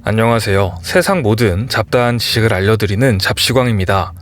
안녕하세요. 세상 모든 잡다한 지식을 알려드리는 잡시광입니다.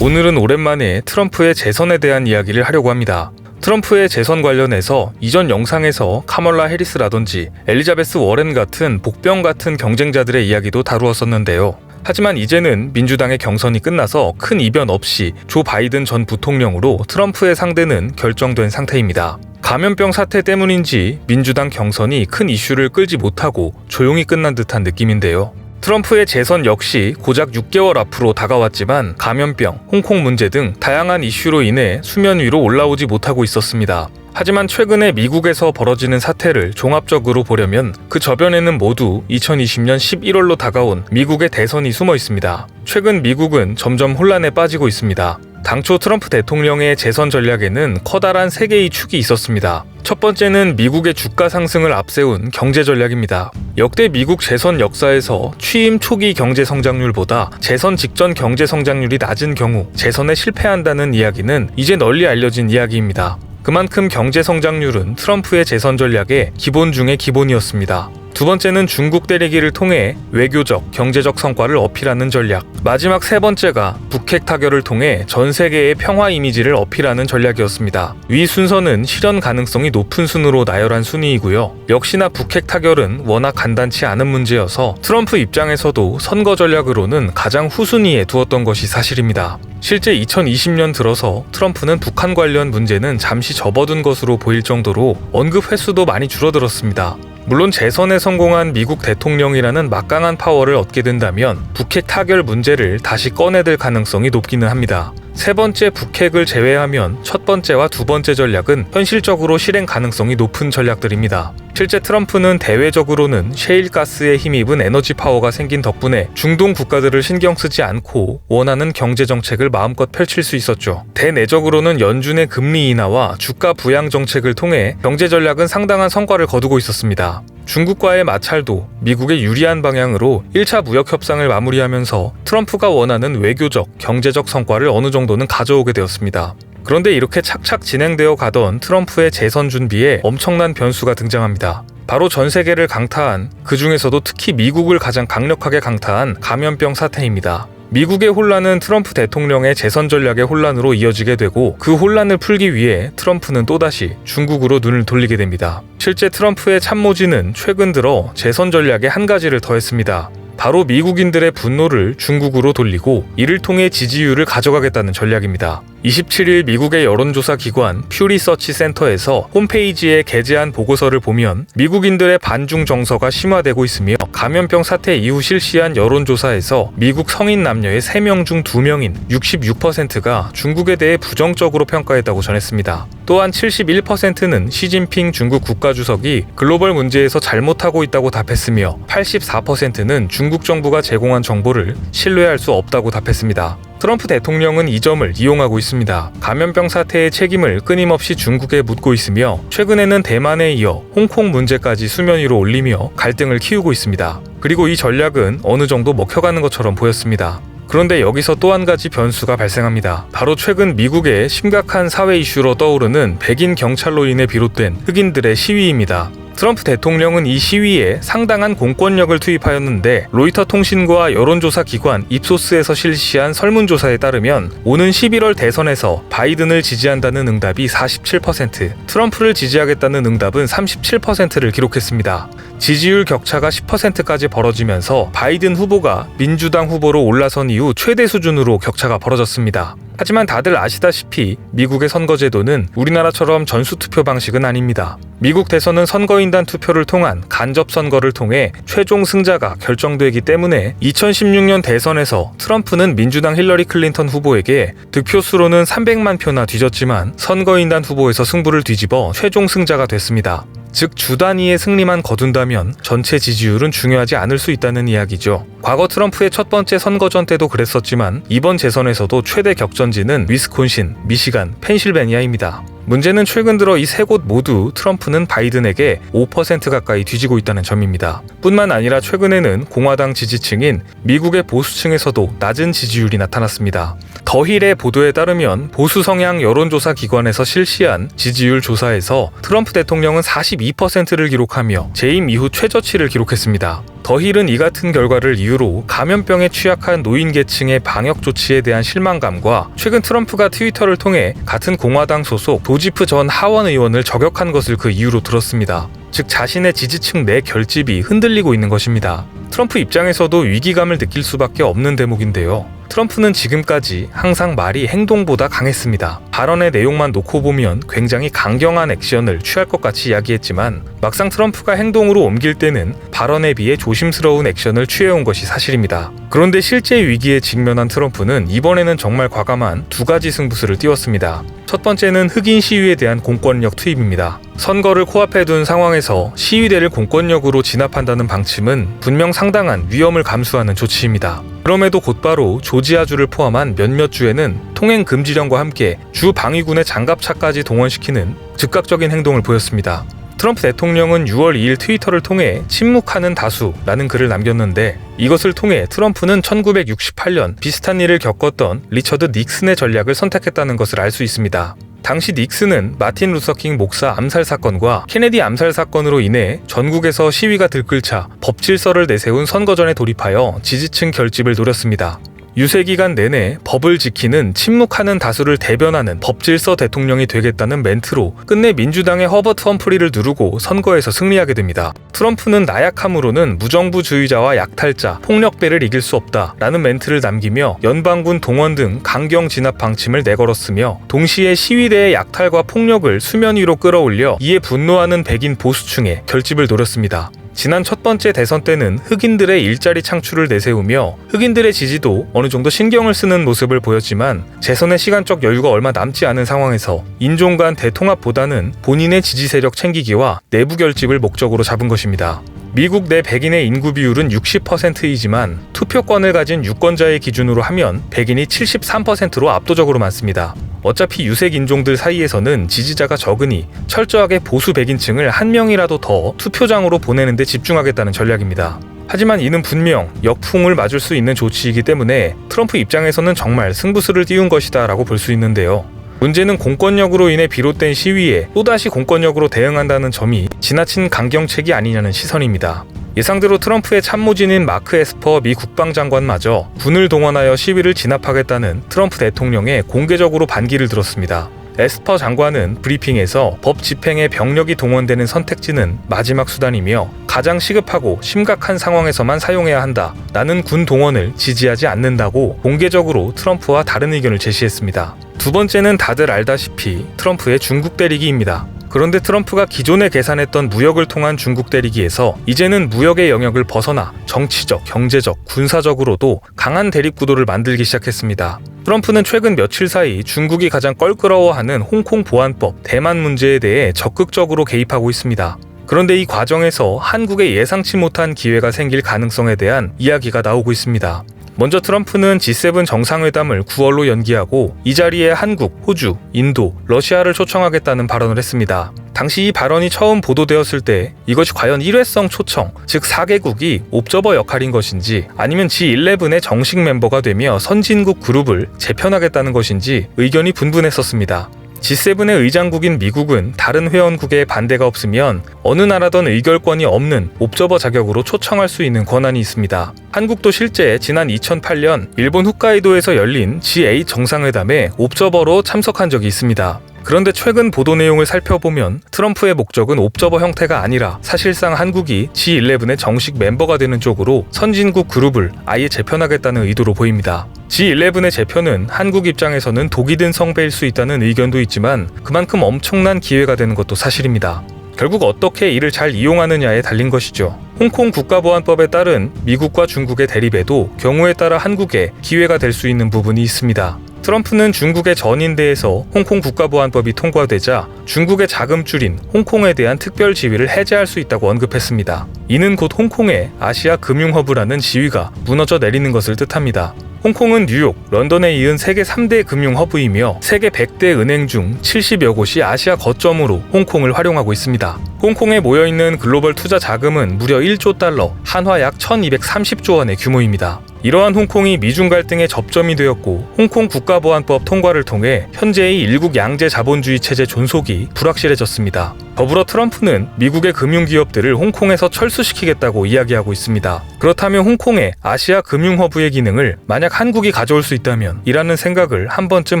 오늘은 오랜만에 트럼프의 재선에 대한 이야기를 하려고 합니다. 트럼프의 재선 관련해서 이전 영상에서 카멀라 해리스라든지 엘리자베스 워렌 같은 복병 같은 경쟁자들의 이야기도 다루었었는데요. 하지만 이제는 민주당의 경선이 끝나서 큰 이변 없이 조 바이든 전 부통령으로 트럼프의 상대는 결정된 상태입니다. 감염병 사태 때문인지 민주당 경선이 큰 이슈를 끌지 못하고 조용히 끝난 듯한 느낌인데요. 트럼프의 재선 역시 고작 6개월 앞으로 다가왔지만 감염병, 홍콩 문제 등 다양한 이슈로 인해 수면 위로 올라오지 못하고 있었습니다. 하지만 최근에 미국에서 벌어지는 사태를 종합적으로 보려면 그 저변에는 모두 2020년 11월로 다가온 미국의 대선이 숨어 있습니다. 최근 미국은 점점 혼란에 빠지고 있습니다. 당초 트럼프 대통령의 재선 전략에는 커다란 3개의 축이 있었습니다. 첫 번째는 미국의 주가 상승을 앞세운 경제 전략입니다. 역대 미국 재선 역사에서 취임 초기 경제 성장률보다 재선 직전 경제 성장률이 낮은 경우 재선에 실패한다는 이야기는 이제 널리 알려진 이야기입니다. 그만큼 경제 성장률은 트럼프의 재선 전략의 기본 중의 기본이었습니다. 두 번째는 중국 때리기를 통해 외교적, 경제적 성과를 어필하는 전략. 마지막 세 번째가 북핵 타결을 통해 전 세계의 평화 이미지를 어필하는 전략이었습니다. 위 순서는 실현 가능성이 높은 순으로 나열한 순위이고요. 역시나 북핵 타결은 워낙 간단치 않은 문제여서 트럼프 입장에서도 선거 전략으로는 가장 후순위에 두었던 것이 사실입니다. 실제 2020년 들어서 트럼프는 북한 관련 문제는 잠시 접어둔 것으로 보일 정도로 언급 횟수도 많이 줄어들었습니다. 물론 재선에 성공한 미국 대통령이라는 막강한 파워를 얻게 된다면 북핵 타결 문제를 다시 꺼내들 가능성이 높기는 합니다. 세 번째 북핵을 제외하면 첫 번째와 두 번째 전략은 현실적으로 실행 가능성이 높은 전략들입니다. 실제 트럼프는 대외적으로는 셰일가스에 힘입은 에너지 파워가 생긴 덕분에 중동 국가들을 신경 쓰지 않고 원하는 경제 정책을 마음껏 펼칠 수 있었죠. 대내적으로는 연준의 금리 인하와 주가 부양 정책을 통해 경제 전략은 상당한 성과를 거두고 있었습니다. 중국과의 마찰도 미국의 유리한 방향으로 1차 무역 협상을 마무리하면서 트럼프가 원하는 외교적, 경제적 성과를 어느 정도는 가져오게 되었습니다. 그런데 이렇게 착착 진행되어 가던 트럼프의 재선 준비에 엄청난 변수가 등장합니다. 바로 전 세계를 강타한, 그 중에서도 특히 미국을 가장 강력하게 강타한 감염병 사태입니다. 미국의 혼란은 트럼프 대통령의 재선 전략의 혼란으로 이어지게 되고 그 혼란을 풀기 위해 트럼프는 또다시 중국으로 눈을 돌리게 됩니다. 실제 트럼프의 참모진은 최근 들어 재선 전략에 한 가지를 더했습니다. 바로 미국인들의 분노를 중국으로 돌리고 이를 통해 지지율을 가져가겠다는 전략입니다. 27일 미국의 여론조사 기관 퓨리서치 센터에서 홈페이지에 게재한 보고서를 보면 미국인들의 반중 정서가 심화되고 있으며 감염병 사태 이후 실시한 여론조사에서 미국 성인 남녀의 3명 중 2명인 66%가 중국에 대해 부정적으로 평가했다고 전했습니다. 또한 71%는 시진핑 중국 국가주석이 글로벌 문제에서 잘못하고 있다고 답했으며 84%는 중국 정부가 제공한 정보를 신뢰할 수 없다고 답했습니다. 트럼프 대통령은 이 점을 이용하고 있습니다. 감염병 사태의 책임을 끊임없이 중국에 묻고 있으며 최근에는 대만에 이어 홍콩 문제까지 수면 위로 올리며 갈등을 키우고 있습니다. 그리고 이 전략은 어느 정도 먹혀가는 것처럼 보였습니다. 그런데 여기서 또 한 가지 변수가 발생합니다. 바로 최근 미국의 심각한 사회 이슈로 떠오르는 백인 경찰로 인해 비롯된 흑인들의 시위입니다. 트럼프 대통령은 이 시위에 상당한 공권력을 투입하였는데 로이터 통신과 여론조사 기관 입소스에서 실시한 설문조사에 따르면 오는 11월 대선에서 바이든을 지지한다는 응답이 47%, 트럼프를 지지하겠다는 응답은 37%를 기록했습니다. 지지율 격차가 10%까지 벌어지면서 바이든 후보가 민주당 후보로 올라선 이후 최대 수준으로 격차가 벌어졌습니다. 하지만 다들 아시다시피 미국의 선거제도는 우리나라처럼 전수투표 방식은 아닙니다. 미국 대선은 선거인단 투표를 통한 간접 선거를 통해 최종 승자가 결정되기 때문에 2016년 대선에서 트럼프는 민주당 힐러리 클린턴 후보에게 득표수로는 300만 표나 뒤졌지만 선거인단 후보에서 승부를 뒤집어 최종 승자가 됐습니다. 즉 주 단위의 승리만 거둔다면 전체 지지율은 중요하지 않을 수 있다는 이야기죠. 과거 트럼프의 첫 번째 선거전 때도 그랬었지만 이번 재선에서도 최대 격전지는 위스콘신, 미시간, 펜실베니아입니다. 문제는 최근 들어 이 세 곳 모두 트럼프는 바이든에게 5% 가까이 뒤지고 있다는 점입니다. 뿐만 아니라 최근에는 공화당 지지층인 미국의 보수층에서도 낮은 지지율이 나타났습니다. 더힐의 보도에 따르면 보수 성향 여론조사 기관에서 실시한 지지율 조사에서 트럼프 대통령은 42%를 기록하며 재임 이후 최저치를 기록했습니다. 더힐은 이 같은 결과를 이유로 감염병에 취약한 노인 계층의 방역 조치에 대한 실망감과 최근 트럼프가 트위터를 통해 같은 공화당 소속 조지프 전 하원 의원을 저격한 것을 그 이유로 들었습니다. 즉 자신의 지지층 내 결집이 흔들리고 있는 것입니다. 트럼프 입장에서도 위기감을 느낄 수밖에 없는 대목인데요. 트럼프는 지금까지 항상 말이 행동보다 강했습니다. 발언의 내용만 놓고 보면 굉장히 강경한 액션을 취할 것 같이 이야기했지만 막상 트럼프가 행동으로 옮길 때는 발언에 비해 조심스러운 액션을 취해온 것이 사실입니다. 그런데 실제 위기에 직면한 트럼프는 이번에는 정말 과감한 두 가지 승부수를 띄웠습니다. 첫 번째는 흑인 시위에 대한 공권력 투입입니다. 선거를 코앞에 둔 상황에서 시위대를 공권력으로 진압한다는 방침은 분명 상당한 위험을 감수하는 조치입니다. 그럼에도 곧바로 조지아주를 포함한 몇몇 주에는 통행 금지령과 함께 주 방위군의 장갑차까지 동원시키는 즉각적인 행동을 보였습니다. 트럼프 대통령은 6월 2일 트위터를 통해 침묵하는 다수라는 글을 남겼는데 이것을 통해 트럼프는 1968년 비슷한 일을 겪었던 리처드 닉슨의 전략을 선택했다는 것을 알 수 있습니다. 당시 닉슨은 마틴 루서킹 목사 암살 사건과 케네디 암살 사건으로 인해 전국에서 시위가 들끓자 법질서를 내세운 선거전에 돌입하여 지지층 결집을 노렸습니다. 유세기간 내내 법을 지키는 침묵하는 다수를 대변하는 법질서 대통령이 되겠다는 멘트로 끝내 민주당의 허버트 험프리를 누르고 선거에서 승리하게 됩니다. 트럼프는 나약함으로는 무정부주의자와 약탈자, 폭력배를 이길 수 없다라는 멘트를 남기며 연방군 동원 등 강경 진압 방침을 내걸었으며 동시에 시위대의 약탈과 폭력을 수면 위로 끌어올려 이에 분노하는 백인 보수층의 결집을 노렸습니다. 지난 첫 번째 대선 때는 흑인들의 일자리 창출을 내세우며 흑인들의 지지도 어느 정도 신경을 쓰는 모습을 보였지만 재선의 시간적 여유가 얼마 남지 않은 상황에서 인종 간 대통합보다는 본인의 지지 세력 챙기기와 내부 결집을 목적으로 잡은 것입니다. 미국 내 백인의 인구 비율은 60%이지만 투표권을 가진 유권자의 기준으로 하면 백인이 73%로 압도적으로 많습니다. 어차피 유색 인종들 사이에서는 지지자가 적으니 철저하게 보수 백인층을 한 명이라도 더 투표장으로 보내는 데 집중하겠다는 전략입니다. 하지만 이는 분명 역풍을 맞을 수 있는 조치이기 때문에 트럼프 입장에서는 정말 승부수를 띄운 것이다 라고 볼 수 있는데요. 문제는 공권력으로 인해 비롯된 시위에 또다시 공권력으로 대응한다는 점이 지나친 강경책이 아니냐는 시선입니다. 예상대로 트럼프의 참모진인 마크 에스퍼 미 국방장관마저 군을 동원하여 시위를 진압하겠다는 트럼프 대통령에 공개적으로 반기를 들었습니다. 에스퍼 장관은 브리핑에서 법 집행에 병력이 동원되는 선택지는 마지막 수단이며 가장 시급하고 심각한 상황에서만 사용해야 한다라는 군 동원을 지지하지 않는다고 공개적으로 트럼프와 다른 의견을 제시했습니다. 두 번째는 다들 알다시피 트럼프의 중국 때리기입니다. 그런데 트럼프가 기존에 계산했던 무역을 통한 중국 때리기에서 이제는 무역의 영역을 벗어나 정치적, 경제적, 군사적으로도 강한 대립 구도를 만들기 시작했습니다. 트럼프는 최근 며칠 사이 중국이 가장 껄끄러워하는 홍콩 보안법, 대만 문제에 대해 적극적으로 개입하고 있습니다. 그런데 이 과정에서 한국에 예상치 못한 기회가 생길 가능성에 대한 이야기가 나오고 있습니다. 먼저 트럼프는 G7 정상회담을 9월로 연기하고 이 자리에 한국, 호주, 인도, 러시아를 초청하겠다는 발언을 했습니다. 당시 이 발언이 처음 보도되었을 때 이것이 과연 일회성 초청, 즉 4개국이 옵저버 역할인 것인지 아니면 G11의 정식 멤버가 되며 선진국 그룹을 재편하겠다는 것인지 의견이 분분했었습니다. G7의 의장국인 미국은 다른 회원국의 반대가 없으면 어느 나라든 의결권이 없는 옵저버 자격으로 초청할 수 있는 권한이 있습니다. 한국도 실제 지난 2008년 일본 홋카이도에서 열린 G8 정상회담에 옵저버로 참석한 적이 있습니다. 그런데 최근 보도 내용을 살펴보면 트럼프의 목적은 옵저버 형태가 아니라 사실상 한국이 G11의 정식 멤버가 되는 쪽으로 선진국 그룹을 아예 재편하겠다는 의도로 보입니다. G11의 재편은 한국 입장에서는 독이 든 성배일 수 있다는 의견도 있지만 그만큼 엄청난 기회가 되는 것도 사실입니다. 결국 어떻게 이를 잘 이용하느냐에 달린 것이죠. 홍콩 국가보안법에 따른 미국과 중국의 대립에도 경우에 따라 한국에 기회가 될 수 있는 부분이 있습니다. 트럼프는 중국의 전인대에서 홍콩 국가보안법이 통과되자 중국의 자금줄인 홍콩에 대한 특별 지위를 해제할 수 있다고 언급했습니다. 이는 곧 홍콩의 아시아 금융허브라는 지위가 무너져 내리는 것을 뜻합니다. 홍콩은 뉴욕, 런던에 이은 세계 3대 금융허브이며 세계 100대 은행 중 70여 곳이 아시아 거점으로 홍콩을 활용하고 있습니다. 홍콩에 모여있는 글로벌 투자 자금은 무려 1조 달러, 한화 약 1230조 원의 규모입니다. 이러한 홍콩이 미중 갈등의 접점이 되었고 홍콩 국가보안법 통과를 통해 현재의 일국 양제 자본주의 체제 존속이 불확실해졌습니다. 더불어 트럼프는 미국의 금융기업들을 홍콩에서 철수시키겠다고 이야기하고 있습니다. 그렇다면 홍콩의 아시아 금융허브의 기능을 만약 한국이 가져올 수 있다면 이라는 생각을 한 번쯤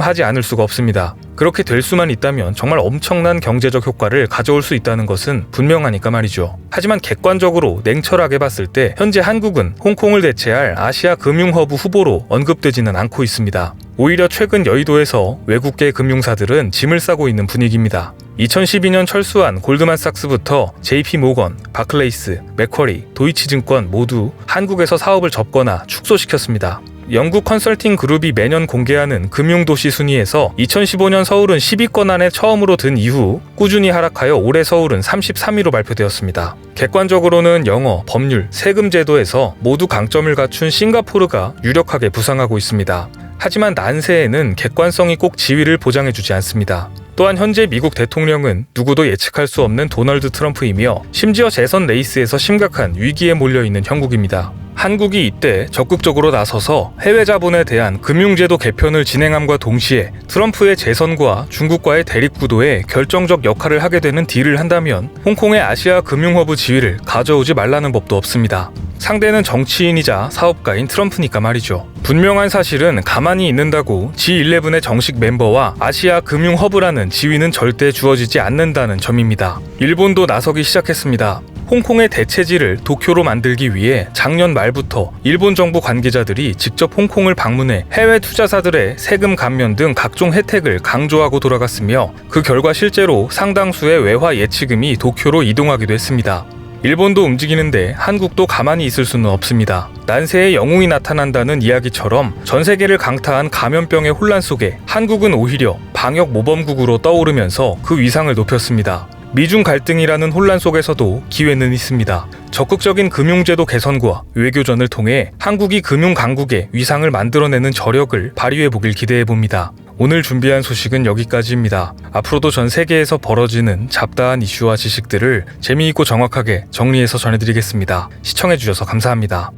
하지 않을 수가 없습니다. 그렇게 될 수만 있다면 정말 엄청난 경제적 효과를 가져올 수 있다는 것은 분명하니까 말이죠. 하지만 객관적으로 냉철하게 봤을 때 현재 한국은 홍콩을 대체할 아시아 금융허브 후보로 언급되지는 않고 있습니다. 오히려 최근 여의도에서 외국계 금융사들은 짐을 싸고 있는 분위기입니다. 2012년 철수한 골드만삭스부터 JP모건, 바클레이스, 맥쿼리, 도이치증권 모두 한국에서 사업을 접거나 축소시켰습니다. 영국 컨설팅 그룹이 매년 공개하는 금융도시 순위에서 2015년 서울은 10위권 안에 처음으로 든 이후 꾸준히 하락하여 올해 서울은 33위로 발표되었습니다. 객관적으로는 영어, 법률, 세금 제도에서 모두 강점을 갖춘 싱가포르가 유력하게 부상하고 있습니다. 하지만 난세에는 객관성이 꼭 지위를 보장해주지 않습니다. 또한 현재 미국 대통령은 누구도 예측할 수 없는 도널드 트럼프이며 심지어 재선 레이스에서 심각한 위기에 몰려있는 형국입니다. 한국이 이때 적극적으로 나서서 해외 자본에 대한 금융제도 개편을 진행함과 동시에 트럼프의 재선과 중국과의 대립구도에 결정적 역할을 하게 되는 딜을 한다면 홍콩의 아시아 금융허브 지위를 가져오지 말라는 법도 없습니다. 상대는 정치인이자 사업가인 트럼프니까 말이죠. 분명한 사실은 가만히 있는다고 G11의 정식 멤버와 아시아 금융허브라는 지위는 절대 주어지지 않는다는 점입니다. 일본도 나서기 시작했습니다. 홍콩의 대체지를 도쿄로 만들기 위해 작년 말부터 일본 정부 관계자들이 직접 홍콩을 방문해 해외 투자사들의 세금 감면 등 각종 혜택을 강조하고 돌아갔으며 그 결과 실제로 상당수의 외화 예치금이 도쿄로 이동하기도 했습니다. 일본도 움직이는데 한국도 가만히 있을 수는 없습니다. 난세에 영웅이 나타난다는 이야기처럼 전 세계를 강타한 감염병의 혼란 속에 한국은 오히려 방역 모범국으로 떠오르면서 그 위상을 높였습니다. 미중 갈등이라는 혼란 속에서도 기회는 있습니다. 적극적인 금융제도 개선과 외교전을 통해 한국이 금융강국의 위상을 만들어내는 저력을 발휘해보길 기대해봅니다. 오늘 준비한 소식은 여기까지입니다. 앞으로도 전 세계에서 벌어지는 잡다한 이슈와 지식들을 재미있고 정확하게 정리해서 전해드리겠습니다. 시청해주셔서 감사합니다.